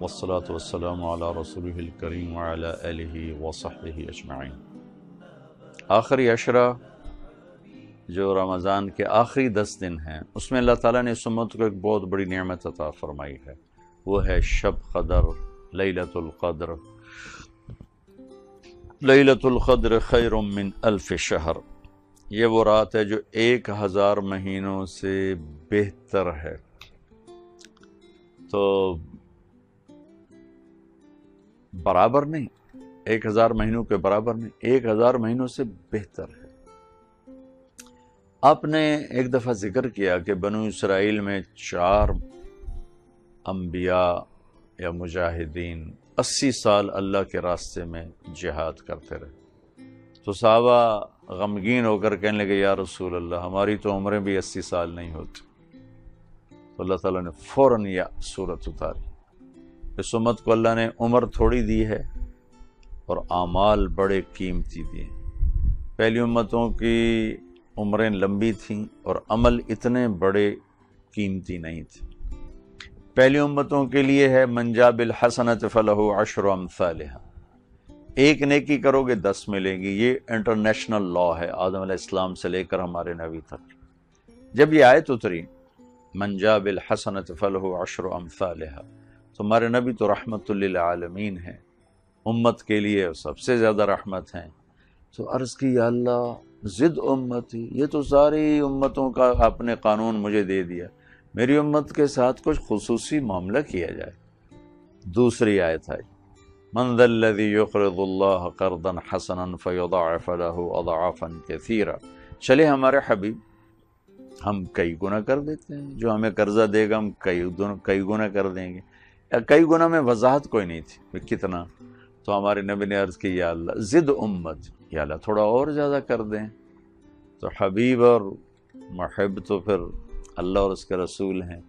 والصلاة والسلام على رسوله الكريم وعلى آله وصحبه اجمعین۔ آخری عشرہ جو رمضان کے آخری 10 دن ہیں، اس میں اللہ تعالیٰ نے اس امت کو ایک بہت بڑی نعمت عطا فرمائی ہے، وہ ہے شب قدر، لیلۃ القدر۔ لیلۃ القدر خیر من الف شہر، یہ وہ رات ہے جو 1000 مہینوں سے بہتر ہے۔ تو برابر نہیں، 1000 مہینوں کے برابر نہیں، 1000 مہینوں سے بہتر ہے۔ آپ نے ایک دفعہ ذکر کیا کہ بنو اسرائیل میں 4 انبیاء یا مجاہدین 80 سال اللہ کے راستے میں جہاد کرتے رہے، تو صحابہ غمگین ہو کر کہنے لگے یا رسول اللہ، ہماری تو عمریں بھی 80 سال نہیں ہوتی۔ تو اللہ تعالیٰ نے فوراً یہ سورت اتاری۔ اس امت کو اللہ نے عمر تھوڑی دی ہے اور اعمال بڑے قیمتی دیے۔ پہلی امتوں کی عمریں لمبی تھیں اور عمل اتنے بڑے قیمتی نہیں تھے۔ پہلی امتوں کے لیے ہے من جاء بالحسنۃ فلہ عشر امثالھا، ایک نیکی کرو گے 10 ملیں گی۔ یہ انٹرنیشنل لا ہے، آدم علیہ السلام سے لے کر ہمارے نبی تک۔ جب یہ آیت اتری من جاء بالحسنۃ فلہ عشر امثالھا، تو ہمارے نبی تو رحمت للعالمین ہیں، امت کے لیے سب سے زیادہ رحمت ہیں۔ تو عرض کی یا اللہ زد امتی، یہ تو ساری امتوں کا آپ نے قانون مجھے دے دیا، میری امت کے ساتھ کچھ خصوصی معاملہ کیا جائے۔ دوسری آیت آئی من ذا الذی یقرض اللہ قرضا حسنا فیضاعف له اضعافا کثیرا، چلے ہمارے حبیب ہم کئی گنا کر دیتے ہیں، جو ہمیں قرضہ دے گا ہم کئی گنا کر دیں گے۔ یا کئی گنا میں وضاحت کوئی نہیں تھی کتنا، تو ہمارے نبی نے عرض کی یا اللہ زد امت، یا اللہ تھوڑا اور زیادہ کر دیں۔ تو حبیب اور محب تو پھر اللہ اور اس کے رسول ہیں۔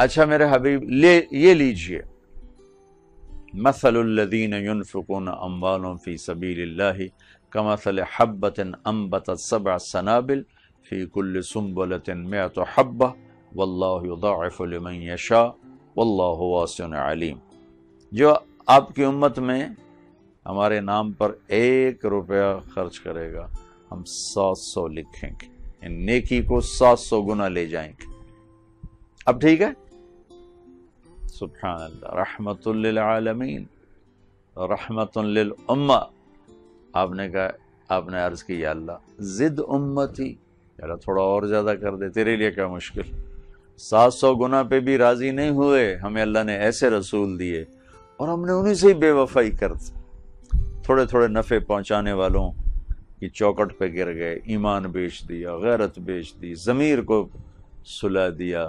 اچھا میرے حبیب یہ لیجئے، مثل الذین ينفقون اموالهم فی سبیل اللہ کمثل حبۃ انبتت 7 سنابل فی کل سنبلۃ 100 حبۃ واللہ یضاعف لمن یشاء واللہ واسع علیم۔ جو آپ کی امت میں ہمارے نام پر 1 روپیہ خرچ کرے گا، ہم 700 لکھیں گے، ان نیکی کو 700 گنا لے جائیں گے۔ اب ٹھیک ہے، سبحان اللہ، رحمت للعالمین، رحمت للامہ۔ آپ نے کہا، آپ نے عرض کی یا اللہ زد امتی، یا اللہ تھوڑا اور زیادہ کر دے، تیرے لیے کیا مشکل۔ 700 گنا پہ بھی راضی نہیں ہوئے، ہمیں اللہ نے ایسے رسول دیے اور ہم نے انہیں سے ہی بے وفائی کر دی۔ تھوڑے تھوڑے نفع پہنچانے والوں کی چوکٹ پہ گر گئے، ایمان بیچ دیا، غیرت بیچ دی، ضمیر کو سلا دیا۔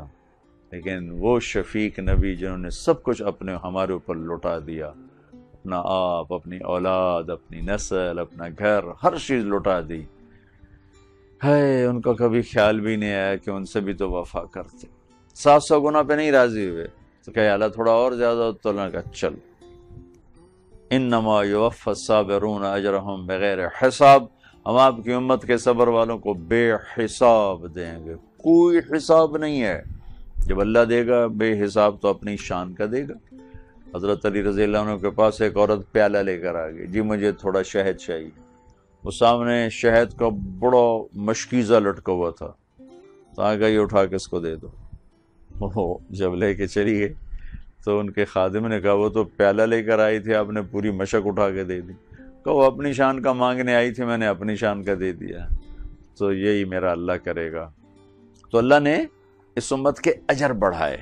لیکن وہ شفیق نبی جنہوں نے سب کچھ اپنے ہمارے اوپر لوٹا دیا، اپنا آپ، اپنی اولاد، اپنی نسل، اپنا گھر، ہر چیز لوٹا دی، ہے ان کا کبھی خیال بھی نہیں آیا کہ ان سے بھی تو وفا کرتے۔ 700 گنا پہ نہیں راضی ہوئے، تو کہا اللہ تھوڑا اور زیادہ، تو اللہ نے کہا چل انما یوفی الصابرون اجرہم بغیر حساب، ہم آپ کی امت کے صبر والوں کو بے حساب دیں گے، کوئی حساب نہیں ہے۔ جب اللہ دے گا بے حساب تو اپنی شان کا دے گا۔ حضرت علی رضی اللہ عنہ کے پاس ایک عورت پیالہ لے کر آ گئی، جی مجھے تھوڑا شہد چاہیے۔ وہ سامنے شہد کا بڑا مشکیزہ لٹکا ہوا تھا، تو آگا یہ اٹھا کے اس کو دے دو۔ وہ جب لے کے چلی گئی تو ان کے خادم نے کہا وہ تو پیالہ لے کر آئی تھی، آپ نے پوری مشک اٹھا کے دے دی۔ کہ وہ اپنی شان کا مانگنے آئی تھی، میں نے اپنی شان کا دے دیا، تو یہی میرا اللہ کرے گا۔ تو اللہ نے اس امت کے اجر بڑھائے،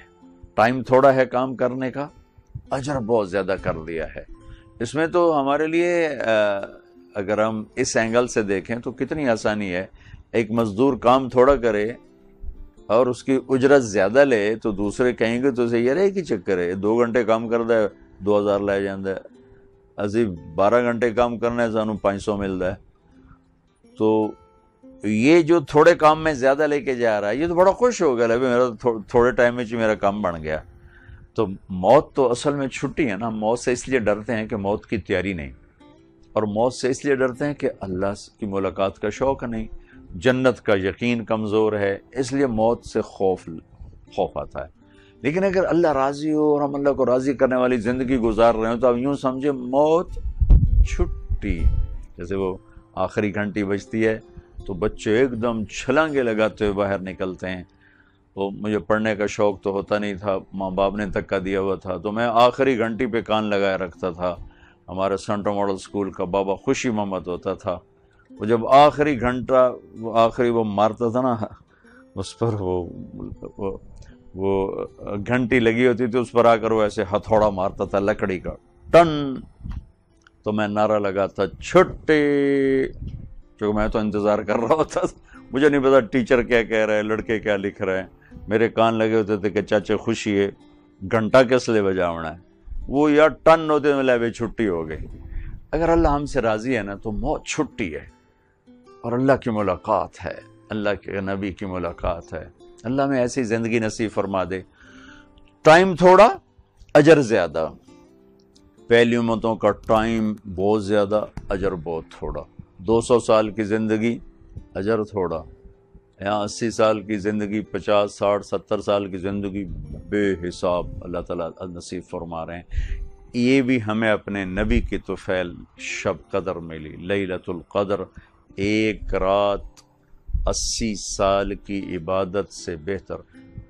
ٹائم تھوڑا ہے کام کرنے کا، اجر بہت زیادہ کر دیا ہے۔ اس میں تو ہمارے لیے اگر ہم اس اینگل سے دیکھیں تو کتنی آسانی ہے، ایک مزدور کام تھوڑا کرے اور اس کی اجرت زیادہ لے تو دوسرے کہیں گے تو اسے یہ رہے کہ چکر ہے، 2 گھنٹے کام کرتا ہے 2000 لے جاندہ ہے، اسی 12 گھنٹے کام کرنا ہے سانو 500 ملتا ہے۔ تو یہ جو تھوڑے کام میں زیادہ لے کے جا رہا ہے، یہ تو بڑا خوش ہو گیا، میرا تھوڑے ٹائم میں میرا کام بن گیا۔ تو موت تو اصل میں چھٹی ہے نا، موت سے اس لیے ڈرتے ہیں کہ موت کی تیاری نہیں، اور موت سے اس لیے ڈرتے ہیں کہ اللہ کی ملاقات کا شوق نہیں، جنت کا یقین کمزور ہے، اس لیے موت سے خوف آتا ہے۔ لیکن اگر اللہ راضی ہو اور ہم اللہ کو راضی کرنے والی زندگی گزار رہے ہوں تو اب یوں سمجھے موت چھٹی. جیسے وہ آخری گھنٹی بجتی ہے تو بچے ایک دم چھلانگے لگاتے ہوئے باہر نکلتے ہیں. وہ مجھے پڑھنے کا شوق تو ہوتا نہیں تھا، ماں باپ نے دھکا دیا ہوا تھا، تو میں آخری گھنٹی پہ کان لگائے رکھتا تھا. ہمارے سینٹرل ماڈل اسکول کا بابا خوشی محمد ہوتا تھا، وہ جب آخری گھنٹہ آخری وہ مارتا تھا نا، اس پر وہ گھنٹی لگی ہوتی تھی، اس پر آ کر وہ ایسے ہتھوڑا مارتا تھا لکڑی کا، ٹن، تو میں نعرہ لگاتا چھٹی. کیونکہ میں تو انتظار کر رہا ہوتا تھا، مجھے نہیں پتا ٹیچر کیا کہہ رہا ہے، لڑکے کیا لکھ رہے ہیں. میرے کان لگے ہوتے تھے کہ چاچے خوشی ہے، گھنٹہ کس لیے بجاونا ہے. وہ یا ٹن ہوتے میں لے چھٹی ہو گئی. اگر اللہ ہم سے راضی ہے نا تو موت چھٹی ہے، اور اللہ کی ملاقات ہے، اللہ کے نبی کی ملاقات ہے. اللہ میں ایسی زندگی نصیب فرما دے. ٹائم تھوڑا، اجر زیادہ. پہلی امتوں کا ٹائم بہت زیادہ، اجر بہت تھوڑا. 200 سال کی زندگی، اجر تھوڑا. یہاں 80 سال کی زندگی، 50 60 70 سال کی زندگی بے حساب اللہ تعالیٰ نصیب فرما رہے ہیں. یہ بھی ہمیں اپنے نبی کی طفیل شب قدر ملی، لیلۃ القدر. ایک رات 80 سال کی عبادت سے بہتر.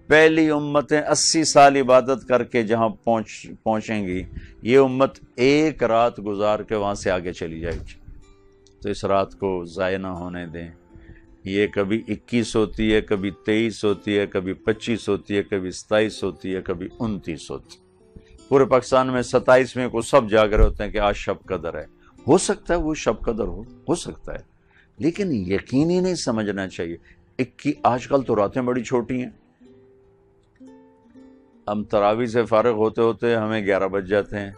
پہلی امتیں 80 سال عبادت کر کے جہاں پہنچیں گی، یہ امت ایک رات گزار کے وہاں سے آگے چلی جائے گی. تو اس رات کو ضائع نہ ہونے دیں. یہ کبھی 21 ہوتی ہے، کبھی 23 ہوتی ہے، کبھی 25 ہوتی ہے، کبھی 27 ہوتی ہے، کبھی 29 ہوتی ہے. پورے پاکستان میں 27ویں کو سب جاگ رہے ہوتے ہیں کہ آج شب قدر ہے. ہو سکتا ہے وہ شب قدر ہو سکتا ہے، لیکن یقینی نہیں سمجھنا چاہیے. آج کل تو راتیں بڑی چھوٹی ہیں. ہم تراویح سے فارغ ہوتے ہوتے ہمیں 11 بج جاتے ہیں،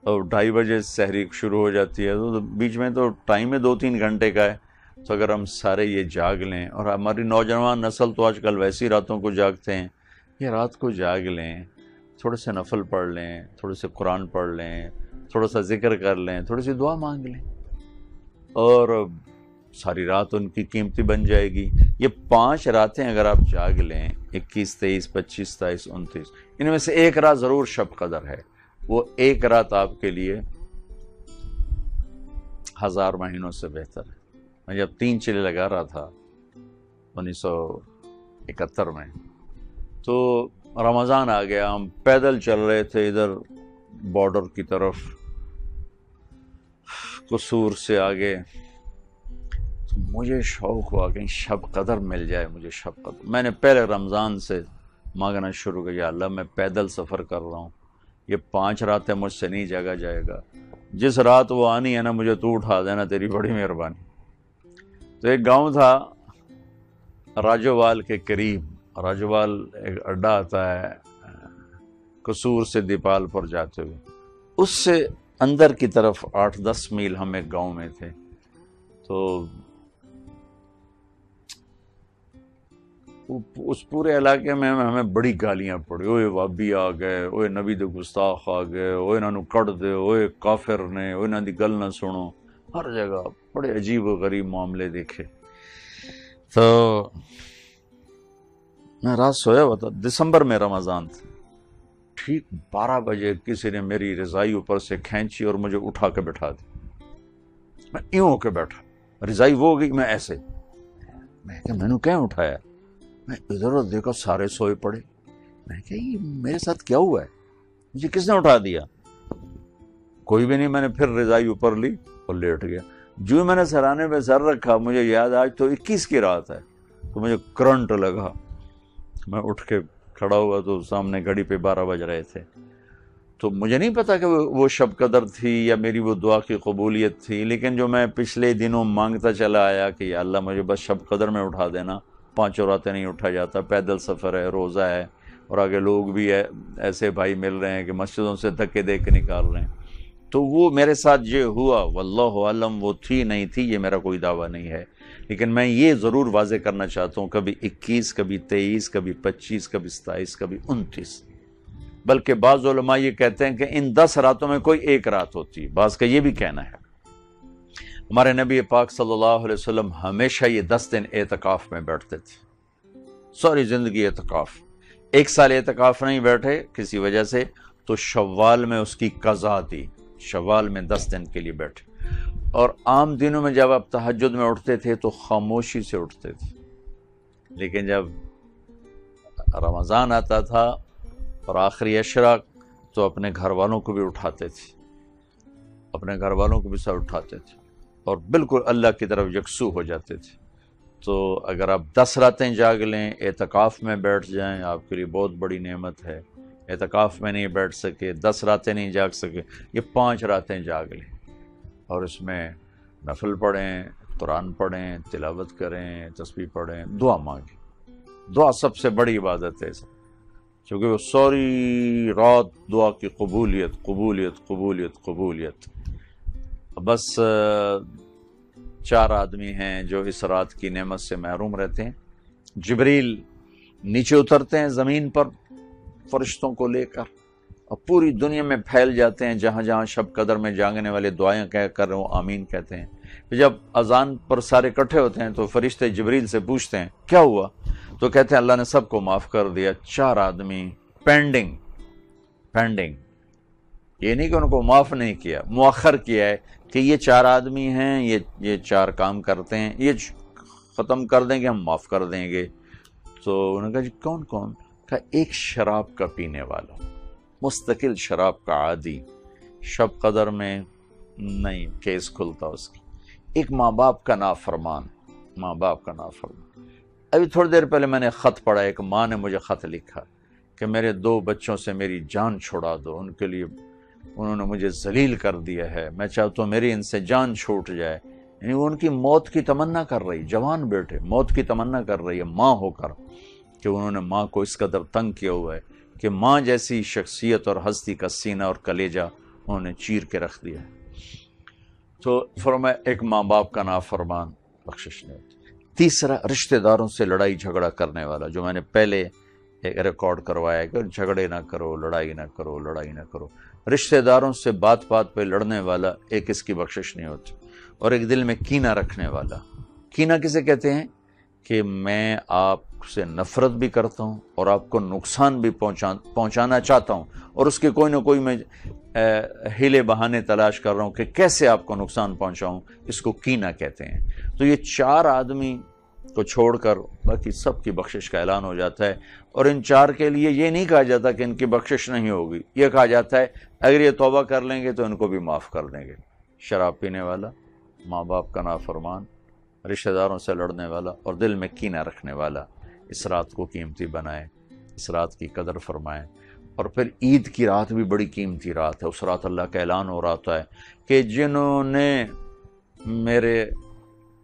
اور 2:30 بجے سحری شروع ہو جاتی ہے، تو بیچ میں تو ٹائم ہے 2-3 گھنٹے کا ہے. تو اگر ہم سارے یہ جاگ لیں، اور ہماری نوجوان نسل تو آج کل ویسی راتوں کو جاگتے ہیں، یہ رات کو جاگ لیں، تھوڑے سے نفل پڑھ لیں، تھوڑے سے قرآن پڑھ لیں، تھوڑا سا ذکر کر لیں، تھوڑی سی دعا مانگ لیں، اور ساری رات ان کی قیمتی بن جائے گی. یہ 5 راتیں اگر آپ جاگ لیں، 21 23 25 27 29، ان میں سے ایک رات ضرور شب قدر ہے. وہ ایک رات آپ کے لیے 1000 مہینوں سے بہتر ہے. میں جب 3 چلے لگا رہا تھا 1971 میں، تو رمضان آ گیا، ہم پیدل چل رہے تھے ادھر بارڈر کی طرف، قصور سے آگے. مجھے شوق ہوا کہ شب قدر مل جائے مجھے شب قدر. میں نے پہلے رمضان سے مانگنا شروع کیا، یا اللہ میں پیدل سفر کر رہا ہوں، یہ 5 راتیں مجھ سے نہیں جاگا جائے گا. جس رات وہ آنی ہے نا، مجھے تو اٹھا دینا، تیری بڑی مہربانی. تو ایک گاؤں تھا راجوال کے قریب، راجوال ایک اڈا آتا ہے قصور سے دیپال پر جاتے ہوئے، اس سے اندر کی طرف 8-10 میل ہم ایک گاؤں میں تھے. تو اس پورے علاقے میں ہمیں بڑی گالیاں پڑی، اوے وابی آ گئے، اوے نبی دے گستاخ آ گئے، اوے انہوں کٹ دے، اوے کافر نے، اوے انہوں دی گل نہ سنو. ہر جگہ بڑے عجیب و غریب معاملے دیکھے. تو میں رات سویا ہوا تھا، دسمبر میں رمضان تھا. ٹھیک 12 بجے کسی نے میری رضائی اوپر سے کھینچی اور مجھے اٹھا کے بٹھا دی. میں یوں ہو کے بیٹھا، رضائی وہ ہو گئی، میں ایسے. میں کہ میں نے کیا اٹھایا؟ میں ادھر ادھر دیکھا، سارے سوئے پڑے. میں کہ یہ میرے ساتھ کیا ہوا ہے، مجھے کس نے اٹھا دیا؟ کوئی بھی نہیں. میں نے پھر رضائی اوپر لی اور لیٹ گیا. جو میں نے سرانے پہ سر رکھا، مجھے یاد آج تو 21 کی رات ہے، تو مجھے کرنٹ لگا. میں اٹھ کے کھڑا ہوا تو سامنے گھڑی پہ 12 بج رہے تھے. تو مجھے نہیں پتا کہ وہ شب قدر تھی یا میری وہ دعا کی قبولیت تھی، لیکن جو میں پچھلے دنوں مانگتا چلا آیا کہ یا اللہ مجھے بس شب قدر میں اٹھا دینا. 5 راتیں نہیں اٹھا جاتا، پیدل سفر ہے، روزہ ہے، اور آگے لوگ بھی ایسے بھائی مل رہے ہیں کہ مسجدوں سے دھکے دے کے نکال رہے ہیں. تو وہ میرے ساتھ یہ ہوا، واللہ عالم وہ تھی نہیں تھی، یہ میرا کوئی دعویٰ نہیں ہے. لیکن میں یہ ضرور واضح کرنا چاہتا ہوں، کبھی 21، کبھی 23، کبھی 25، کبھی 27، کبھی 29. بلکہ بعض علماء یہ کہتے ہیں کہ ان 10 راتوں میں کوئی ایک رات ہوتی ہے. بعض کا یہ بھی کہنا ہے. ہمارے نبی پاک صلی اللہ علیہ وسلم ہمیشہ یہ 10 دن اعتکاف میں بیٹھتے تھے، ساری زندگی اعتکاف. 1 سال اعتکاف نہیں بیٹھے کسی وجہ سے، تو شوال میں اس کی قضا تھی، شوال میں 10 دن کے لیے بیٹھے۔ اور عام دنوں میں جب آپ تہجد میں اٹھتے تھے تو خاموشی سے اٹھتے تھے، لیکن جب رمضان آتا تھا اور آخری عشرہ تو اپنے گھر والوں کو بھی اٹھاتے تھے، اپنے گھر والوں کو بھی ساتھ اٹھاتے تھے اور بالکل اللہ کی طرف یکسو ہو جاتے تھے۔ تو اگر آپ 10 راتیں جاگ لیں، اعتکاف میں بیٹھ جائیں، آپ کے لیے بہت بڑی نعمت ہے۔ اعتکاف میں نہیں بیٹھ سکے، 10 راتیں نہیں جاگ سکے، یہ 5 راتیں جاگ لیں اور اس میں نفل پڑھیں، قرآن پڑھیں، تلاوت کریں، تسبیح پڑھیں، دعا مانگیں۔ دعا سب سے بڑی عبادت ہے، کیونکہ وہ ساری رات دعا کی قبولیت قبولیت قبولیت قبولیت۔ بس 4 آدمی ہیں جو اس رات کی نعمت سے محروم رہتے ہیں۔ جبریل نیچے اترتے ہیں زمین پر فرشتوں کو لے کر اور پوری دنیا میں پھیل جاتے ہیں، جہاں جہاں شب قدر میں جاگنے والے دعائیں کہہ کر وہ آمین کہتے ہیں۔ پھر جب اذان پر سارے اکٹھے ہوتے ہیں تو فرشتے جبریل سے پوچھتے ہیں کیا ہوا، تو کہتے ہیں اللہ نے سب کو معاف کر دیا، 4 آدمی پینڈنگ۔ یہ نہیں کہ ان کو معاف نہیں کیا، مؤخر کیا ہے کہ یہ 4 آدمی ہیں، یہ 4 کام کرتے ہیں، یہ ختم کر دیں گے، ہم معاف کر دیں گے۔ تو انہوں نے کہا جی کون کون؟ کہا ایک شراب کا پینے والا، مستقل شراب کا عادی، شب قدر میں نہیں کیس کھلتا اس کی، ایک ماں باپ کا نافرمان، ماں باپ کا نافرمان۔ ابھی تھوڑی دیر پہلے میں نے خط پڑھا، ایک ماں نے مجھے خط لکھا کہ میرے 2 بچوں سے میری جان چھڑا دو، ان کے لیے انہوں نے مجھے ذلیل کر دیا ہے، میں چاہتا ہوں میری ان سے جان چھوٹ جائے۔ یعنی وہ ان کی موت کی تمنا کر رہی، جوان بیٹے موت کی تمنا کر رہی ہے ماں ہو کر، کہ انہوں نے ماں کو اس قدر تنگ کیا ہوا ہے کہ ماں جیسی شخصیت اور ہستی کا سینہ اور کلیجہ انہوں نے چیر کے رکھ دیا ہے۔ تو فرمایا ایک ماں باپ کا نافرمان بخشش نہیں ہوتی۔ تیسرا رشتہ داروں سے لڑائی جھگڑا کرنے والا، جو میں نے پہلے ایک ریکارڈ کروایا کہ جھگڑے نہ کرو، لڑائی نہ کرو، لڑائی نہ کرو۔ رشتہ داروں سے بات بات پہ لڑنے والا، ایک اس کی بخشش نہیں ہوتی۔ اور ایک دل میں کینہ رکھنے والا، کینہ کسے کہتے ہیں؟ کہ میں آپ سے نفرت بھی کرتا ہوں اور آپ کو نقصان بھی پہنچانا چاہتا ہوں، اور اس کے کوئی نہ کوئی میں ہیلے بہانے تلاش کر رہا ہوں کہ کیسے آپ کو نقصان پہنچاؤں، اس کو کینہ کہتے ہیں۔ تو یہ 4 آدمی کو چھوڑ کر باقی سب کی بخشش کا اعلان ہو جاتا ہے، اور ان 4 کے لیے یہ نہیں کہا جاتا کہ ان کی بخشش نہیں ہوگی، یہ کہا جاتا ہے اگر یہ توبہ کر لیں گے تو ان کو بھی معاف کر دیں گے۔ شراب پینے والا، ماں باپ کا نافرمان، رشتہ داروں سے لڑنے والا اور دل میں کینہ رکھنے والا، اس رات کو قیمتی بنائیں، اس رات کی قدر فرمائیں۔ اور پھر عید کی رات بھی بڑی قیمتی رات ہے، اس رات اللہ کا اعلان ہو رہا ہوتا ہے کہ جنہوں نے میرے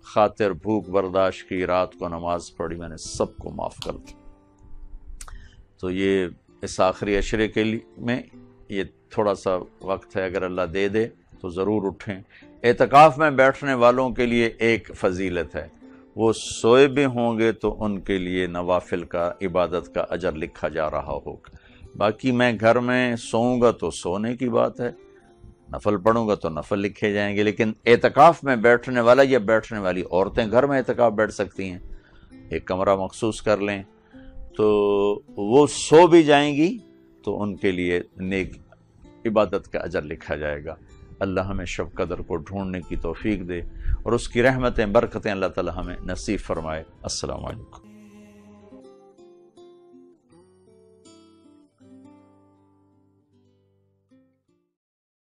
خاطر بھوک برداشت کی، رات کو نماز پڑھی، میں نے سب کو معاف کر دیا۔ تو یہ اس آخری عشرے کے لیے میں یہ تھوڑا سا وقت ہے، اگر اللہ دے دے تو ضرور اٹھیں۔ اعتکاف میں بیٹھنے والوں کے لیے ایک فضیلت ہے، وہ سوئے بھی ہوں گے تو ان کے لیے نوافل کا، عبادت کا اجر لکھا جا رہا ہوگا۔ باقی میں گھر میں سوؤں گا تو سونے کی بات ہے، نفل پڑھوں گا تو نفل لکھے جائیں گے، لیکن اعتکاف میں بیٹھنے والا یا بیٹھنے والی عورتیں گھر میں اعتکاف بیٹھ سکتی ہیں، ایک کمرہ مخصوص کر لیں تو وہ سو بھی جائیں گی تو ان کے لیے نیک عبادت کا اجر لکھا جائے گا۔ اللہ ہمیں شب قدر کو ڈھونڈنے کی توفیق دے اور اس کی رحمتیں برکتیں اللہ تعالی ہمیں نصیب فرمائے۔ السلام علیکم۔